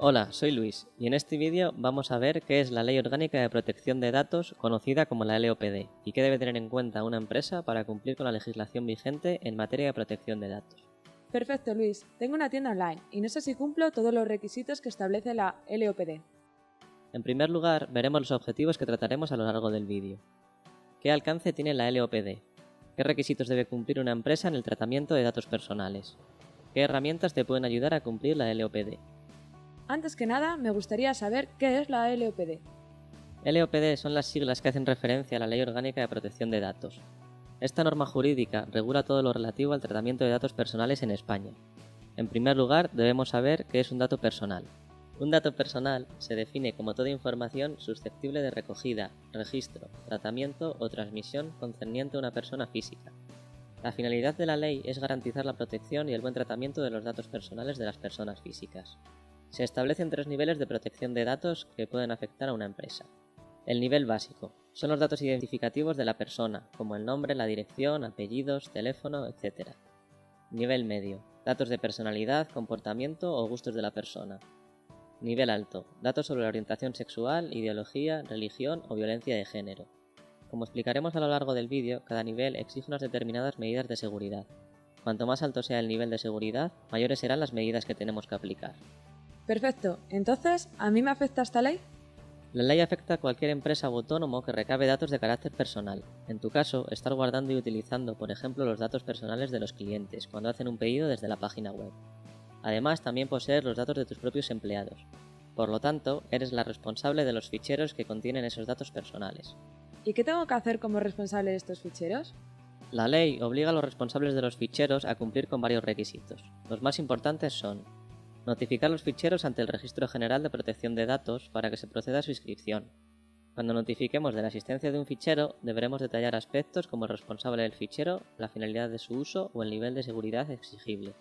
Hola, soy Luis y en este vídeo vamos a ver qué es la Ley Orgánica de Protección de Datos, conocida como la LOPD, y qué debe tener en cuenta una empresa para cumplir con la legislación vigente en materia de protección de datos. Perfecto, Luis. Tengo una tienda online y no sé si cumplo todos los requisitos que establece la LOPD. En primer lugar, veremos los objetivos que trataremos a lo largo del vídeo. ¿Qué alcance tiene la LOPD? ¿Qué requisitos debe cumplir una empresa en el tratamiento de datos personales? ¿Qué herramientas te pueden ayudar a cumplir la LOPD? Antes que nada, me gustaría saber qué es la LOPD. LOPD son las siglas que hacen referencia a la Ley Orgánica de Protección de Datos. Esta norma jurídica regula todo lo relativo al tratamiento de datos personales en España. En primer lugar, debemos saber qué es un dato personal. Un dato personal se define como toda información susceptible de recogida, registro, tratamiento o transmisión concerniente a una persona física. La finalidad de la ley es garantizar la protección y el buen tratamiento de los datos personales de las personas físicas. Se establecen 3 niveles de protección de datos que pueden afectar a una empresa. El nivel básico son los datos identificativos de la persona, como el nombre, la dirección, apellidos, teléfono, etc. Nivel medio, datos de personalidad, comportamiento o gustos de la persona. Nivel alto, datos sobre la orientación sexual, ideología, religión o violencia de género. Como explicaremos a lo largo del vídeo, cada nivel exige unas determinadas medidas de seguridad. Cuanto más alto sea el nivel de seguridad, mayores serán las medidas que tenemos que aplicar. Perfecto. Entonces, ¿a mí me afecta esta ley? La ley afecta a cualquier empresa o autónomo que recabe datos de carácter personal. En tu caso, estar guardando y utilizando, por ejemplo, los datos personales de los clientes cuando hacen un pedido desde la página web. Además, también poseer los datos de tus propios empleados. Por lo tanto, eres la responsable de los ficheros que contienen esos datos personales. ¿Y qué tengo que hacer como responsable de estos ficheros? La ley obliga a los responsables de los ficheros a cumplir con varios requisitos. Los más importantes son: notificar los ficheros ante el Registro General de Protección de Datos para que se proceda a su inscripción. Cuando notifiquemos de la existencia de un fichero, deberemos detallar aspectos como el responsable del fichero, la finalidad de su uso o el nivel de seguridad exigible.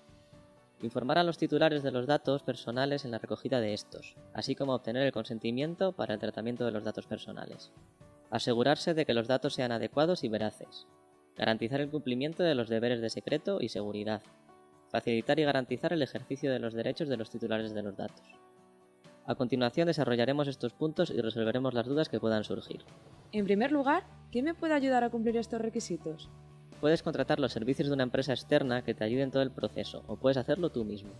Informar a los titulares de los datos personales en la recogida de estos, así como obtener el consentimiento para el tratamiento de los datos personales. Asegurarse de que los datos sean adecuados y veraces. Garantizar el cumplimiento de los deberes de secreto y seguridad. Facilitar y garantizar el ejercicio de los derechos de los titulares de los datos. A continuación desarrollaremos estos puntos y resolveremos las dudas que puedan surgir. En primer lugar, ¿quién me puede ayudar a cumplir estos requisitos? Puedes contratar los servicios de una empresa externa que te ayude en todo el proceso, o puedes hacerlo tú mismo.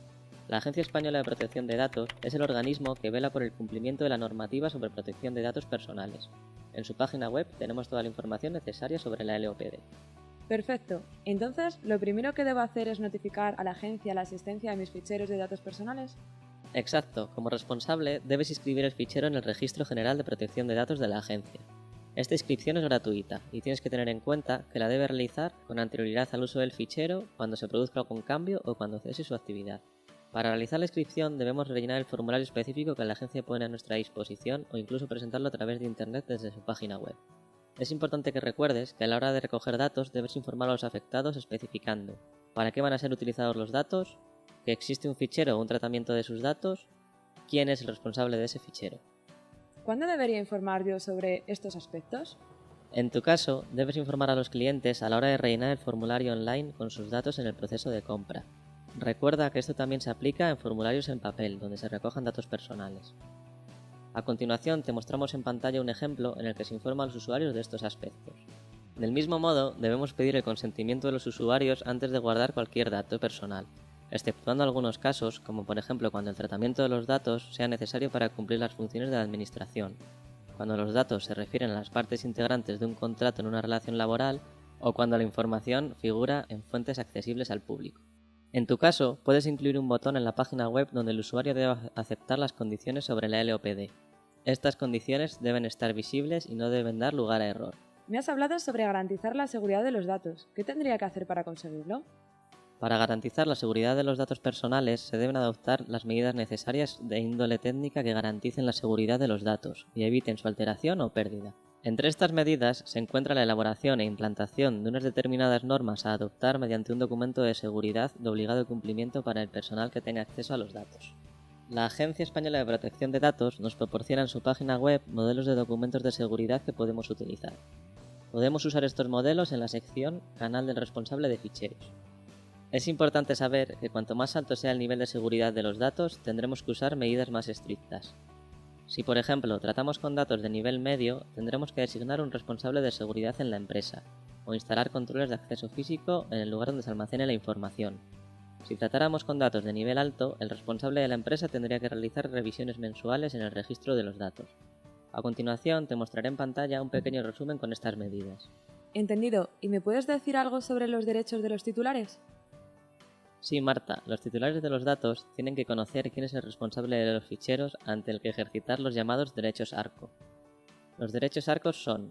La Agencia Española de Protección de Datos es el organismo que vela por el cumplimiento de la normativa sobre protección de datos personales. En su página web tenemos toda la información necesaria sobre la LOPD. Perfecto. Entonces, ¿lo primero que debo hacer es notificar a la agencia la existencia de mis ficheros de datos personales? Exacto, como responsable debes inscribir el fichero en el Registro General de Protección de Datos de la agencia. Esta inscripción es gratuita y tienes que tener en cuenta que la debes realizar con anterioridad al uso del fichero, cuando se produzca algún cambio o cuando cese su actividad. Para realizar la inscripción debemos rellenar el formulario específico que la agencia pone a nuestra disposición o incluso presentarlo a través de internet desde su página web. Es importante que recuerdes que a la hora de recoger datos debes informar a los afectados especificando para qué van a ser utilizados los datos, que existe un fichero o un tratamiento de sus datos, quién es el responsable de ese fichero. ¿Cuándo debería informar yo sobre estos aspectos? En tu caso, debes informar a los clientes a la hora de rellenar el formulario online con sus datos en el proceso de compra. Recuerda que esto también se aplica en formularios en papel, donde se recojan datos personales. A continuación te mostramos en pantalla un ejemplo en el que se informa a los usuarios de estos aspectos. Del mismo modo, debemos pedir el consentimiento de los usuarios antes de guardar cualquier dato personal, exceptuando algunos casos, como por ejemplo cuando el tratamiento de los datos sea necesario para cumplir las funciones de la administración, cuando los datos se refieren a las partes integrantes de un contrato en una relación laboral o cuando la información figura en fuentes accesibles al público. En tu caso, puedes incluir un botón en la página web donde el usuario deba aceptar las condiciones sobre la LOPD. Estas condiciones deben estar visibles y no deben dar lugar a error. Me has hablado sobre garantizar la seguridad de los datos. ¿Qué tendría que hacer para conseguirlo? Para garantizar la seguridad de los datos personales se deben adoptar las medidas necesarias de índole técnica que garanticen la seguridad de los datos y eviten su alteración o pérdida. Entre estas medidas se encuentra la elaboración e implantación de unas determinadas normas a adoptar mediante un documento de seguridad de obligado cumplimiento para el personal que tenga acceso a los datos. La Agencia Española de Protección de Datos nos proporciona en su página web modelos de documentos de seguridad que podemos utilizar. Podemos usar estos modelos en la sección Canal del responsable de ficheros. Es importante saber que cuanto más alto sea el nivel de seguridad de los datos, tendremos que usar medidas más estrictas. Si, por ejemplo, tratamos con datos de nivel medio, tendremos que designar un responsable de seguridad en la empresa, o instalar controles de acceso físico en el lugar donde se almacene la información. Si tratáramos con datos de nivel alto, el responsable de la empresa tendría que realizar revisiones mensuales en el registro de los datos. A continuación, te mostraré en pantalla un pequeño resumen con estas medidas. Entendido. ¿Y me puedes decir algo sobre los derechos de los titulares? Sí, Marta, los titulares de los datos tienen que conocer quién es el responsable de los ficheros ante el que ejercitar los llamados derechos ARCO. Los derechos ARCO son: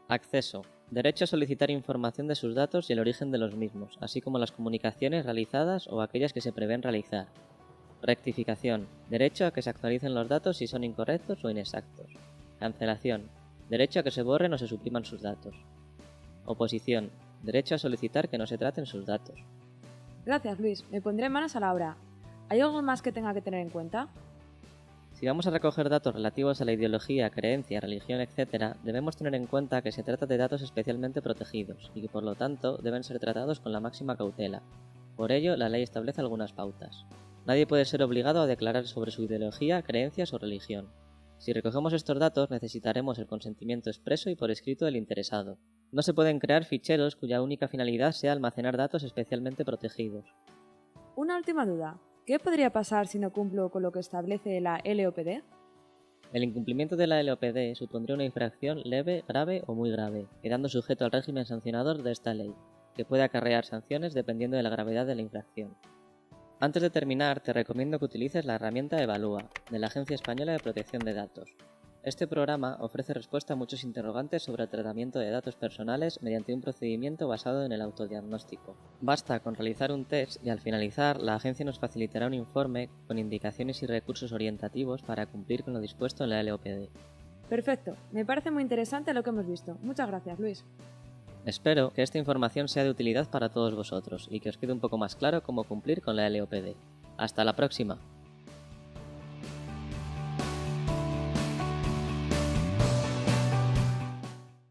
acceso, derecho a solicitar información de sus datos y el origen de los mismos, así como las comunicaciones realizadas o aquellas que se prevén realizar. Rectificación, derecho a que se actualicen los datos si son incorrectos o inexactos. Cancelación, derecho a que se borren o se supriman sus datos. Oposición, derecho a solicitar que no se traten sus datos. Gracias, Luis. Me pondré manos a la obra. ¿Hay algo más que tenga que tener en cuenta? Si vamos a recoger datos relativos a la ideología, creencia, religión, etc., debemos tener en cuenta que se trata de datos especialmente protegidos y que por lo tanto deben ser tratados con la máxima cautela. Por ello, la ley establece algunas pautas. Nadie puede ser obligado a declarar sobre su ideología, creencias o religión. Si recogemos estos datos, necesitaremos el consentimiento expreso y por escrito del interesado. No se pueden crear ficheros cuya única finalidad sea almacenar datos especialmente protegidos. Una última duda. ¿Qué podría pasar si no cumplo con lo que establece la LOPD? El incumplimiento de la LOPD supondría una infracción leve, grave o muy grave, quedando sujeto al régimen sancionador de esta ley, que puede acarrear sanciones dependiendo de la gravedad de la infracción. Antes de terminar, te recomiendo que utilices la herramienta Evalúa, de la Agencia Española de Protección de Datos. Este programa ofrece respuesta a muchos interrogantes sobre el tratamiento de datos personales mediante un procedimiento basado en el autodiagnóstico. Basta con realizar un test y al finalizar, la agencia nos facilitará un informe con indicaciones y recursos orientativos para cumplir con lo dispuesto en la LOPD. Perfecto. Me parece muy interesante lo que hemos visto. Muchas gracias, Luis. Espero que esta información sea de utilidad para todos vosotros y que os quede un poco más claro cómo cumplir con la LOPD. ¡Hasta la próxima!